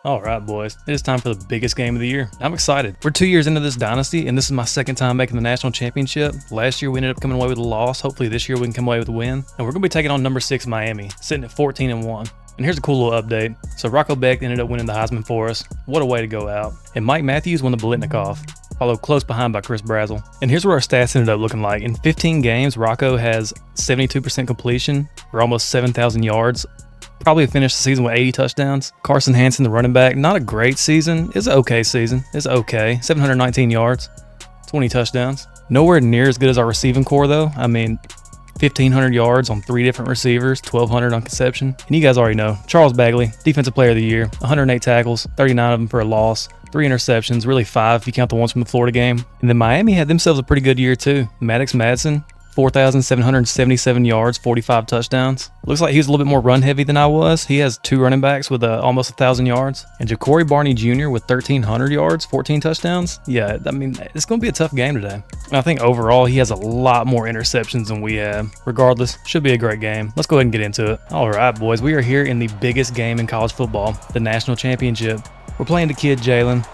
All right, boys, it is time for the biggest game of the year. I'm excited. We're 2 years into this dynasty, and this is my second time making the national championship. Last year, we ended up coming away with a loss. Hopefully this year we can come away with a win. And we're going to be taking on number 6 Miami, sitting at 14-1. And here's a cool little update. So Rocco Beck ended up winning the Heisman for us. What a way to go out. And Mike Matthews won the Blitnikoff, followed close behind by Chris Brazzell. And here's where our stats ended up looking like. In 15 games, Rocco has 72% completion for almost 7,000 yards. Probably finished the season with 80 touchdowns. Carson Hansen, the running back, not a great season. It's an okay season. It's okay. 719 yards, 20 touchdowns. Nowhere near as good as our receiving core, though. I mean, 1,500 yards on 3 different receivers, 1,200 on conception. And you guys already know, Charles Bagley, Defensive Player of the Year, 108 tackles, 39 of them for a loss, 3 interceptions, really 5 if you count the ones from the Florida game. And then Miami had themselves a pretty good year, too. Maddox Madsen, 4,777 yards, 45 touchdowns. Looks like he was a little bit more run heavy than I was. He has 2 running backs with almost 1,000 yards. And Ja'Cory Barney Jr. with 1,300 yards, 14 touchdowns. Yeah, I mean, it's going to be a tough game today. And I think overall he has a lot more interceptions than we have. Regardless, should be a great game. Let's go ahead and get into it. All right, boys, we are here in the biggest game in college football, the national championship. We're playing the kid Jalen.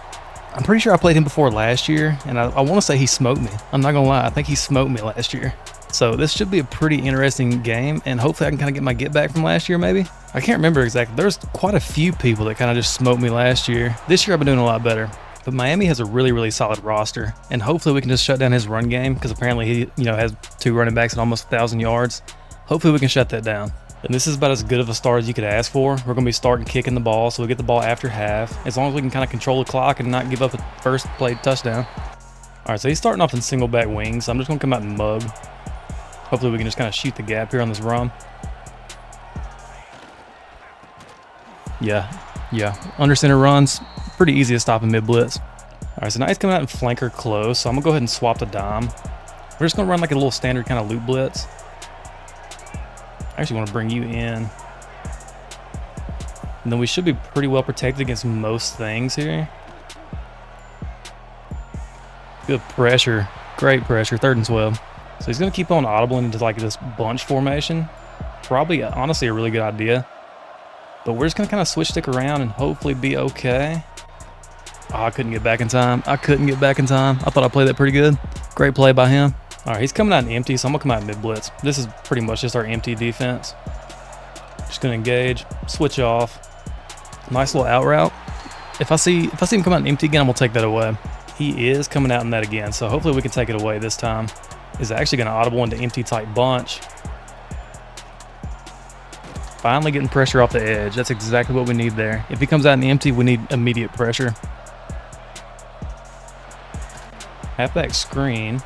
I'm pretty sure I played him before last year, and I want to say he smoked me. I'm not going to lie. I think he smoked me last year. So this should be a pretty interesting game, and hopefully I can kind of get my get back from last year maybe. I can't remember exactly. There's quite a few people that kind of just smoked me last year. This year I've been doing a lot better. But Miami has a really, really solid roster, and hopefully we can just shut down his run game because apparently he has 2 running backs at almost 1,000 yards. Hopefully we can shut that down. And this is about as good of a start as you could ask for. We're going to be starting kicking the ball, so we get the ball after half. As long as we can kind of control the clock and not give up a first play touchdown. All right, so he's starting off in single back wings. So I'm just going to come out and mug. Hopefully we can just kind of shoot the gap here on this run. Yeah. Under center runs, pretty easy to stop in mid blitz. All right, so now he's coming out in flanker close. So I'm going to go ahead and swap the dime. We're just going to run like a little standard kind of loop blitz. I actually want to bring you in. And then we should be pretty well protected against most things here. Good pressure. Great pressure. 3rd and 12. So he's going to keep on audibling into like this bunch formation. Probably, honestly, a really good idea. But we're just going to kind of switch stick around and hopefully be okay. Oh, I couldn't get back in time. I thought I played that pretty good. Great play by him. All right, he's coming out in empty, so I'm going to come out in mid-blitz. This is pretty much just our empty defense. Just going to engage, switch off. Nice little out route. If I see him come out in empty again, I'm going to take that away. He is coming out in that again, so hopefully we can take it away this time. He's actually going to audible into empty type bunch. Finally getting pressure off the edge. That's exactly what we need there. If he comes out in empty, we need immediate pressure. Halfback screen.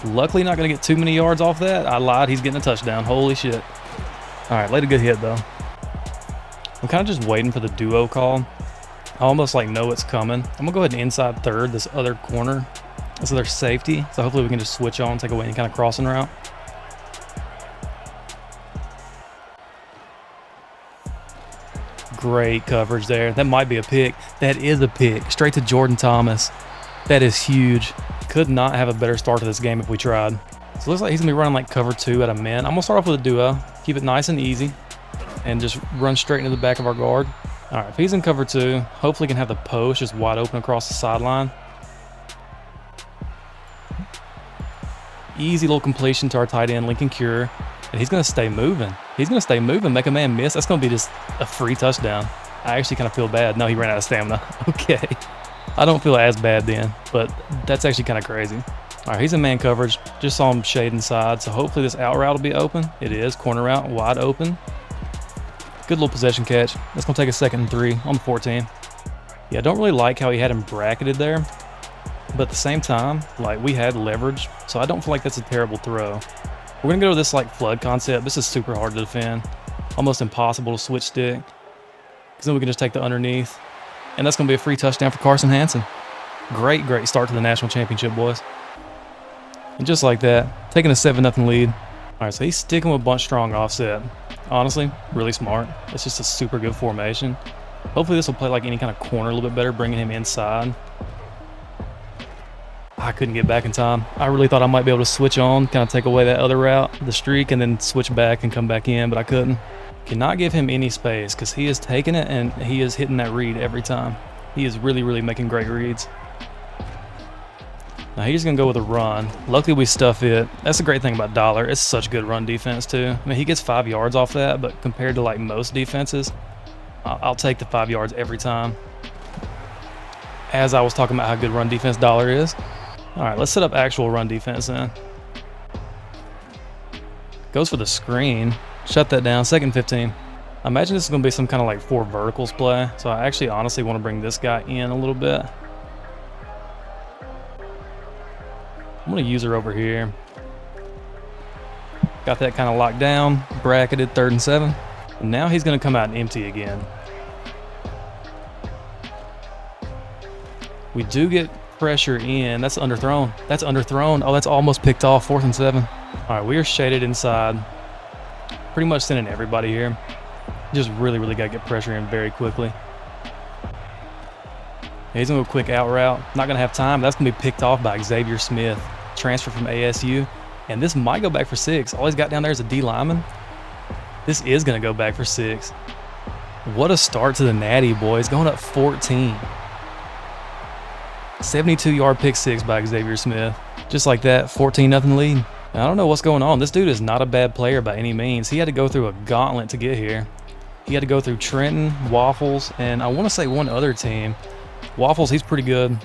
Luckily not going to get too many yards off that. I lied. He's getting a touchdown. Holy shit. All right, laid a good hit, though. I'm kind of just waiting for the duo call. I almost know it's coming. I'm going to go ahead and inside third, this other corner. This other safety. So hopefully we can just switch on, take away any kind of crossing route. Great coverage there. That might be a pick. That is a pick. Straight to Jordan Thomas. That is huge. Could not have a better start to this game if we tried. So it looks like he's going to be running cover 2 at a min. I'm going to start off with a duo. Keep it nice and easy. And just run straight into the back of our guard. All right, if he's in cover 2, hopefully he can have the post just wide open across the sideline. Easy little completion to our tight end, Lincoln Cure. And he's going to stay moving. Make a man miss. That's going to be just a free touchdown. I actually kind of feel bad. No, he ran out of stamina. Okay. I don't feel as bad then, but that's actually kind of crazy. All right, he's in man coverage. Just saw him shade inside, so hopefully this out route will be open. It is. Corner route, wide open. Good little possession catch. That's going to take a 2nd and 3 on the 14. Yeah, I don't really like how he had him bracketed there, but at the same time, we had leverage, so I don't feel like that's a terrible throw. We're going to go to this flood concept. This is super hard to defend. Almost impossible to switch stick, because then we can just take the underneath. And that's going to be a free touchdown for Carson Hansen. Great start to the national championship, boys. And just like that, taking a 7-0 lead. All right, so he's sticking with bunch strong offset. Honestly, really smart. It's just a super good formation. Hopefully this will play any kind of corner a little bit better, bringing him inside. I couldn't get back in time. I really thought I might be able to switch on, kind of take away that other route, the streak, and then switch back and come back in, but I couldn't. Cannot give him any space because he is taking it and he is hitting that read every time. He is really, really making great reads. Now he's going to go with a run. Luckily we stuff it. That's the great thing about Dollar. It's such good run defense too. I mean, he gets 5 yards off that, but compared to like most defenses, I'll take the 5 yards every time. As I was talking about how good run defense Dollar is. All right, let's set up actual run defense then. Goes for the screen. Shut that down. 2nd and 15. I imagine this is going to be some kind of like 4 verticals play. So I actually honestly want to bring this guy in a little bit. I'm going to use her over here. Got that kind of locked down. Bracketed. 3rd and 7. And now he's going to come out empty again. We do get pressure in. That's underthrown. That's underthrown. Oh, that's almost picked off. 4th and 7. All right, we are shaded inside. Pretty much sending everybody here. Just really, really got to get pressure in very quickly. He's going to go quick out route. Not going to have time. That's going to be picked off by Xavier Smith. Transfer from ASU. And this might go back for 6. All he's got down there is a D lineman. This is going to go back for 6. What a start to the Natty, boys. Going up 14. 72-yard pick 6 by Xavier Smith. Just like that, 14-0 lead. I don't know what's going on. This dude is not a bad player by any means. He had to go through a gauntlet to get here. He had to go through Trenton, Waffles, and I want to say one other team. Waffles, he's pretty good.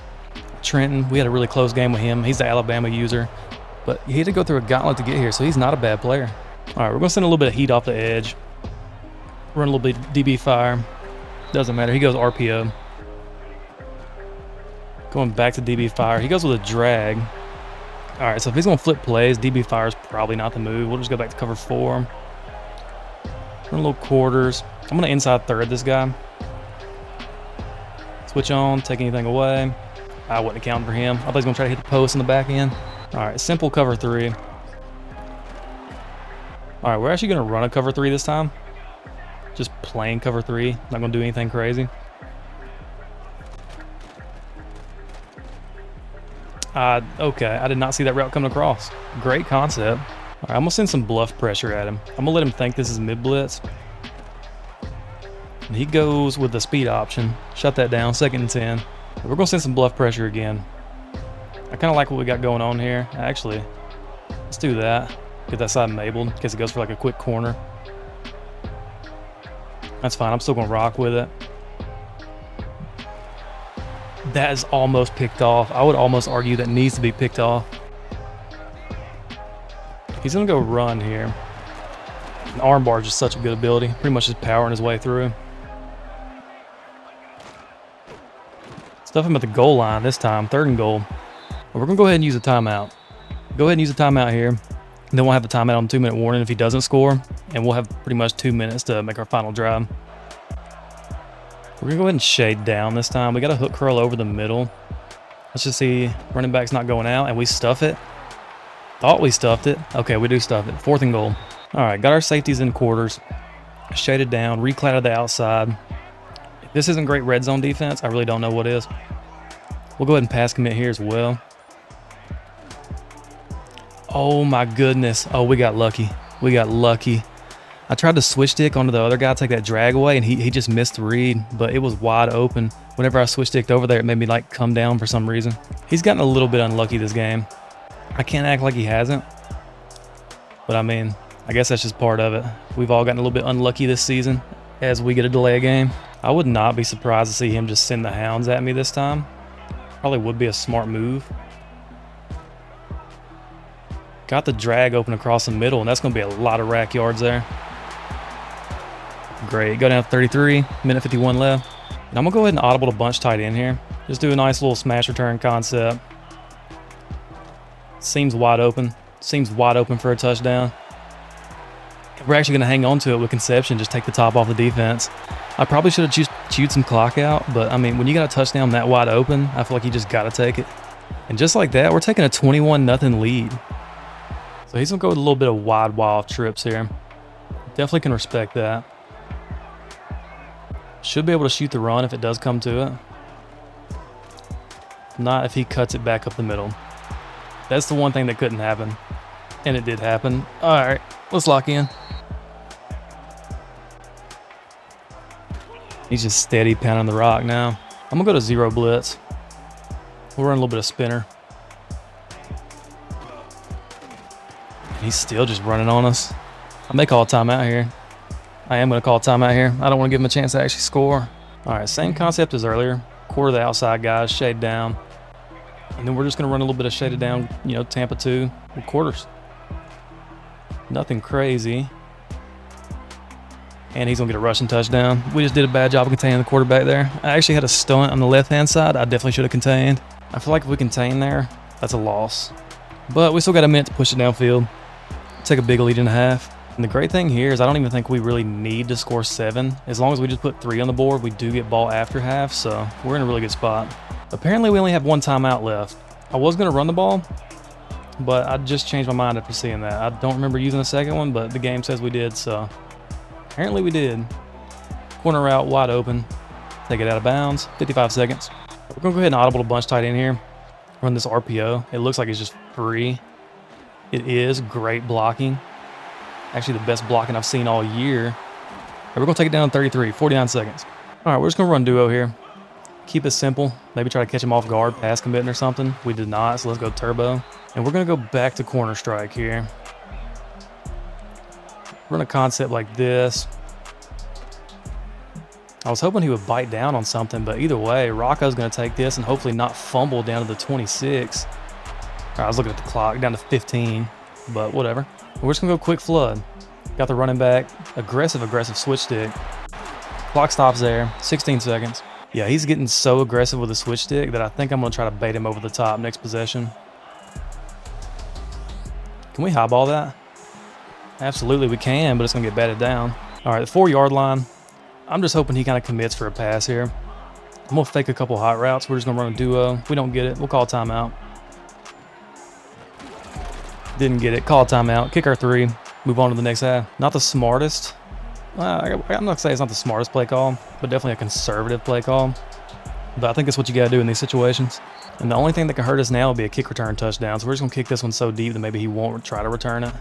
Trenton, we had a really close game with him. He's the Alabama user. But he had to go through a gauntlet to get here, so he's not a bad player. All right, we're going to send a little bit of heat off the edge. Run a little bit DB fire. Doesn't matter. He goes RPO. Going back to DB fire. He goes with a drag. All right, so if he's going to flip plays, DB fire is probably not the move. We'll just go back to cover 4. Run a little quarters. I'm going to inside third this guy. Switch on, take anything away. I wouldn't account for him. I thought he was going to try to hit the post in the back end. All right, simple cover 3. All right, we're actually going to run a cover 3 this time. Just plain cover 3. Not going to do anything crazy. Okay, I did not see that route coming across. Great concept. All right, I'm going to send some bluff pressure at him. I'm going to let him think this is mid-blitz. And he goes with the speed option. Shut that down, 2nd and 10. We're going to send some bluff pressure again. I kind of like what we got going on here. Actually, let's do that. Get that side enabled in case it goes for like a quick corner. That's fine. I'm still going to rock with it. That is almost picked off. I would almost argue that needs to be picked off. He's going to go run here. An arm bar is just such a good ability. Pretty much just powering his way through. Stuff him at the goal line this time. 3rd and goal. But we're going to go ahead and use a timeout. Go ahead and use a timeout here. And then we'll have the timeout on 2-minute warning if he doesn't score. And we'll have pretty much 2 minutes to make our final drive. We're going to go ahead and shade down this time. We got a hook curl over the middle. Let's just see. Running back's not going out, and we stuff it. Thought we stuffed it. Okay, we do stuff it. 4th and goal. All right, got our safeties in quarters. Shaded down, recladded the outside. If this isn't great red zone defense, I really don't know what is. We'll go ahead and pass commit here as well. Oh my goodness. Oh, we got lucky. We got lucky. I tried to switch stick onto the other guy, take that drag away, and he just missed the read, but it was wide open. Whenever I switch sticked over there, it made me like come down for some reason. He's gotten a little bit unlucky this game. I can't act like he hasn't, but I mean, I guess that's just part of it. We've all gotten a little bit unlucky this season as we get a delay game. I would not be surprised to see him just send the hounds at me this time. Probably would be a smart move. Got the drag open across the middle, and that's going to be a lot of rack yards there. Great. Go down to 33, minute 51 left. And I'm going to go ahead and audible to bunch tight end here. Just do a nice little smash return concept. Seems wide open. Seems wide open for a touchdown. We're actually going to hang on to it with conception, just take the top off the defense. I probably should have chewed some clock out, but I mean, when you got a touchdown that wide open, I feel like you just got to take it. And just like that, we're taking a 21-0 lead. So he's going to go with a little bit of wide wild trips here. Definitely can respect that. Should be able to shoot the run if it does come to it. Not if he cuts it back up the middle. That's the one thing that couldn't happen. And it did happen. All right, let's lock in. He's just steady pounding the rock now. I'm gonna go to zero blitz. We'll run a little bit of spinner. He's still just running on us. I may call a timeout here. I am gonna call a timeout here. I don't want to give him a chance to actually score. All right, same concept as earlier. Quarter the outside guys, shade down. And then we're just gonna run a little bit of shaded down, you know, Tampa 2 with quarters. Nothing crazy. And he's gonna get a rushing touchdown. We just did a bad job of containing the quarterback there. I actually had a stunt on the left-hand side. I definitely should have contained. I feel like if we contain there, that's a loss. But we still got a minute to push it downfield. Take a big lead in a half. And the great thing here is I don't even think we really need to score 7. As long as we just put 3 on the board, we do get ball after half, so we're in a really good spot. Apparently we only have 1 timeout left. I was gonna run the ball, but I just changed my mind after seeing that. I don't remember using the second one, but the game says we did, so apparently we did. Corner route wide open. Take it out of bounds. 55 seconds. We're gonna go ahead and audible a bunch tight end here. Run this RPO. It looks like it's just free. It is great blocking. Actually, the best blocking I've seen all year. And we're gonna take it down to 33, 49 seconds. All right, we're just gonna run duo here. Keep it simple. Maybe try to catch him off guard, pass committing or something. We did not, so let's go turbo. And we're gonna go back to corner strike here. Run a concept like this. I was hoping he would bite down on something, but either way, Rocco's gonna take this and hopefully not fumble down to the 26. All right, I was looking at the clock, down to 15, but whatever. We're just gonna go quick flood. Got the running back, aggressive switch stick. Clock stops there, 16 seconds. Yeah, he's getting so aggressive with the switch stick that I think I'm gonna try to bait him over the top next possession. Can we highball that? Absolutely we can, but it's gonna get batted down. All right, the 4-yard line. I'm just hoping he kind of commits for a pass here. I'm gonna fake a couple hot routes. We're just gonna run a duo. If we don't get it, we'll call timeout. Didn't get it, call a timeout, kick our 3, move on to the next half. Not the smartest. I'm not gonna say it's not the smartest play call, but definitely a conservative play call. But I think that's what you gotta do in these situations. And the only thing that can hurt us now will be a kick return touchdown. So we're just gonna kick this one so deep that maybe he won't try to return it.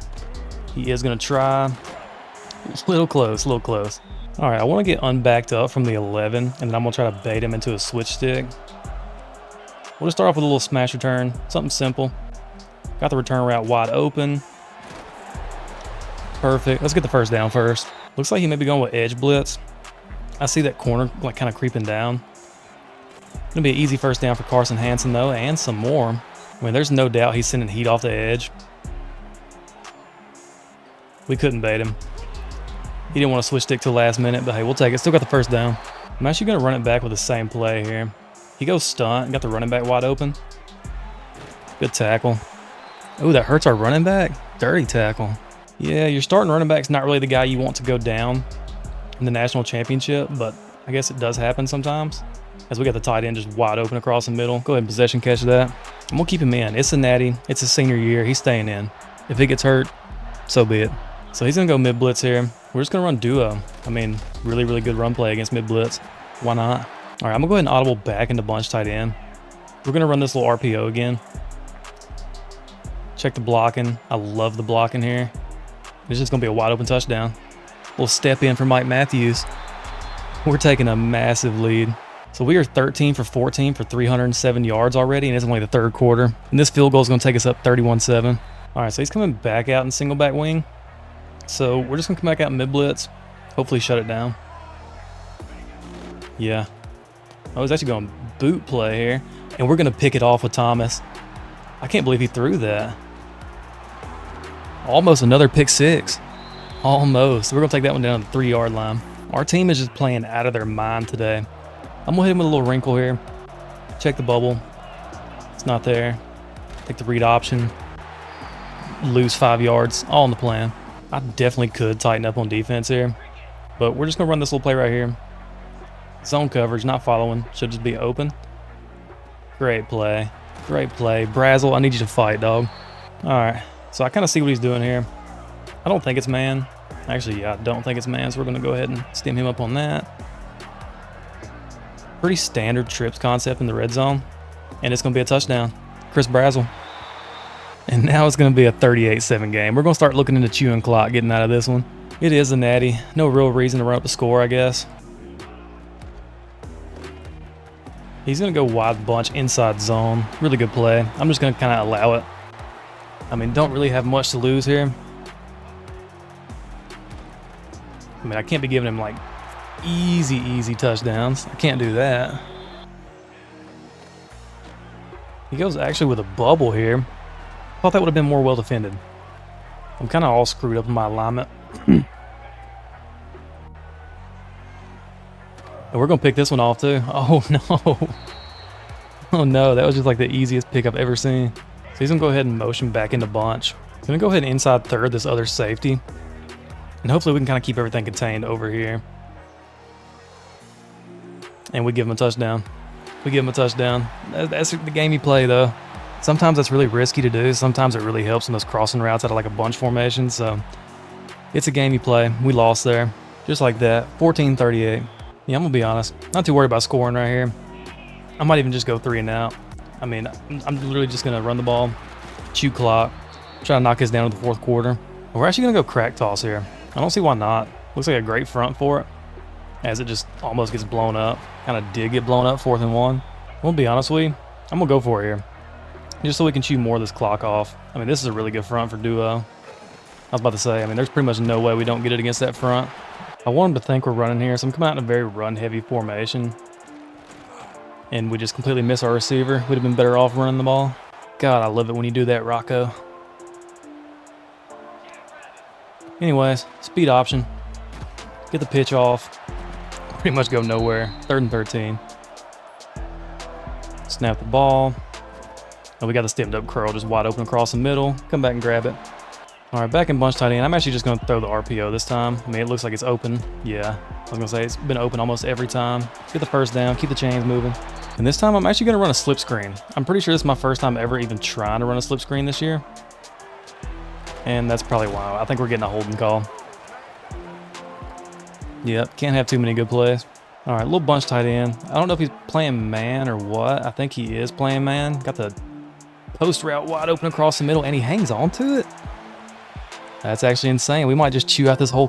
He is gonna try. A little close, a little close. All right, I wanna get unbacked up from the 11, and then I'm gonna try to bait him into a switch stick. We'll just start off with a little smash return, something simple. Got the return route wide open. Perfect. Let's get the first down first. Looks like he may be going with edge blitz. I see that corner like kind of creeping down. Gonna be an easy first down for Carson Hansen though, and some more. I mean, there's no doubt he's sending heat off the edge. We couldn't bait him. He didn't want to switch stick till last minute, but hey, we'll take it. Still got the first down. I'm actually gonna run it back with the same play here. He goes stunt, got the running back wide open. Good tackle. Oh, that hurts our running back. Dirty tackle. Yeah, your starting running back's not really the guy you want to go down in the national championship, but I guess it does happen sometimes. As we got the tight end just wide open across the middle. Go ahead and possession catch that. And we'll keep him in. It's a natty. It's his senior year. He's staying in. If he gets hurt, so be it. So he's going to go mid blitz here. We're just going to run duo. I mean, really, really good run play against mid blitz. Why not? All right, I'm going to go ahead and audible back into bunch tight end. We're going to run this little RPO again. Check the blocking. I love the blocking here. It's just going to be a wide open touchdown. We'll step in for Mike Matthews. We're taking a massive lead. So we are 13 for 14 for 307 yards already, and it's only the third quarter. And this field goal is going to take us up 31-7. All right, so he's coming back out in single back wing. So we're just going to come back out in mid blitz. Hopefully shut it down. Yeah. I was actually going boot play here. And we're going to pick it off with Thomas. I can't believe he threw that. Almost another pick six. Almost. We're going to take that one down to the 3-yard line. Our team is just playing out of their mind today. I'm going to hit him with a little wrinkle here. Check the bubble. It's not there. Take the read option. Lose 5 yards. All in the plan. I definitely could tighten up on defense here. But we're just going to run this little play right here. Zone coverage, not following. Should just be open. Great play. Great play. Brazzle, I need you to fight, dog. All right. So I kind of see what he's doing here. I don't think it's man. Actually, yeah, I don't think it's man. So we're going to go ahead and stem him up on that. Pretty standard trips concept in the red zone. And it's going to be a touchdown. Chris Brazzle. And now it's going to be a 38-7 game. We're going to start looking into chewing clock getting out of this one. It is a natty. No real reason to run up a score, I guess. He's going to go wide bunch inside zone. Really good play. I'm just going to kind of allow it. I mean, don't really have much to lose here. I mean, I can't be giving him like easy touchdowns. I can't do that. He goes actually with a bubble here. Thought that would have been more well defended. I'm kind of all screwed up in my alignment. And we're going to pick this one off too. Oh no. Oh no, that was just like the easiest pick I've ever seen. So he's going to go ahead and motion back into bunch. Going to go ahead and inside third this other safety. And hopefully we can kind of keep everything contained over here. And we give him a touchdown. We give him a touchdown. That's the game you play though. Sometimes that's really risky to do. Sometimes it really helps in those crossing routes out of like a bunch formation. So it's a game you play. We lost there. Just like that. 14-38. Yeah, I'm going to be honest. Not too worried about scoring right here. I might even just go 3 and out. I mean, I'm literally just going to run the ball, chew clock, try to knock this down to the fourth quarter. We're actually going to go crack toss here. I don't see why not. Looks like a great front for it, as it just almost gets blown up. Kind of did get blown up, 4th and 1. I'm going to be honest with you. I'm going to go for it here, just so we can chew more of this clock off. I mean, this is a really good front for duo. I was about to say, I mean, there's pretty much no way we don't get it against that front. I want them to think we're running here, so I'm coming out in a very run-heavy formation. And we just completely miss our receiver. Would have been better off running the ball. God, I love it when you do that, Rocco. Anyways, speed option. Get the pitch off. Pretty much go nowhere. 3rd and 13. Snap the ball. And we got the stemmed up curl just wide open across the middle. Come back and grab it. All right, back in bunch tight end. I'm actually just going to throw the RPO this time. I mean, it looks like it's open. Yeah, I was going to say it's been open almost every time. Get the first down, keep the chains moving. And this time I'm actually going to run a slip screen. I'm pretty sure this is my first time ever even trying to run a slip screen this year. And that's probably why. I think we're getting a holding call. Yep, can't have too many good plays. All right, little bunch tight end. I don't know if he's playing man or what. I think he is playing man. Got the post route wide open across the middle, and he hangs on to it. That's actually insane. We might just chew out this whole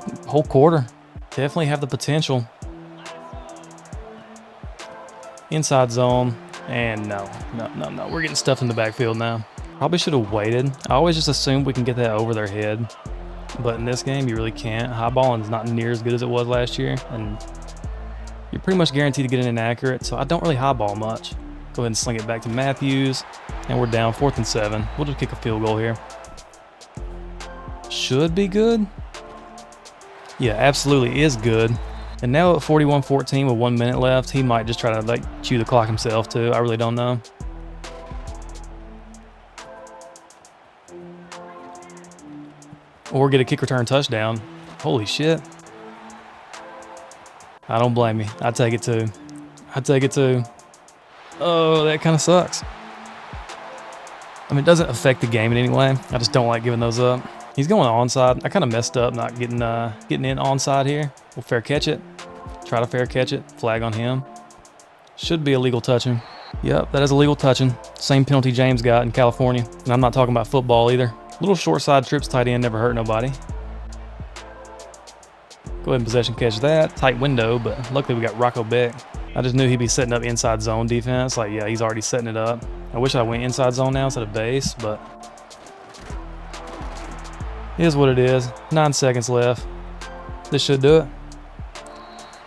quarter. Definitely have the potential. Inside zone, and no. We're getting stuffed in the backfield now. Probably should have waited. I always just assumed we can get that over their head. But in this game, you really can't. High balling is not near as good as it was last year, and you're pretty much guaranteed to get it inaccurate, so I don't really high ball much. Go ahead and sling it back to Matthews, and we're down 4th and 7. We'll just kick a field goal here. Should be good. Yeah, absolutely is good. And now at 41-14 with 1 minute left, he might just try to like chew the clock himself too. I really don't know. Or get a kick return touchdown. Holy shit. I don't blame you. I'd take it too. I'd take it too. Oh, that kind of sucks. I mean, it doesn't affect the game in any way. I just don't like giving those up. He's going onside. I kind of messed up not getting in onside here. We'll fair catch it. Try to fair catch it. Flag on him. Should be illegal touching. Yep, that is illegal touching. Same penalty James got in California. And I'm not talking about football either. Little short side trips tight end never hurt nobody. Go ahead and possession catch that. Tight window, but luckily we got Rocco Beck. I just knew he'd be setting up inside zone defense. Like, yeah, he's already setting it up. I wish I went inside zone now instead of base, but it is what it is. 9 seconds left. This should do it.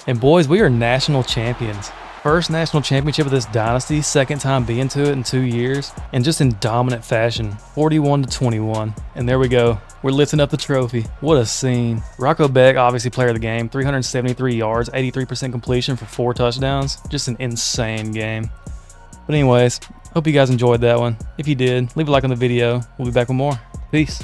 And boys, we are national champions. First national championship of this dynasty, second time being to it in 2 years, and just in dominant fashion, 41-21. And there we go. We're lifting up the trophy. What a scene. Rocco Beck, obviously player of the game, 373 yards, 83% completion for 4 touchdowns. Just an insane game. But anyways, hope you guys enjoyed that one. If you did, leave a like on the video. We'll be back with more. Peace.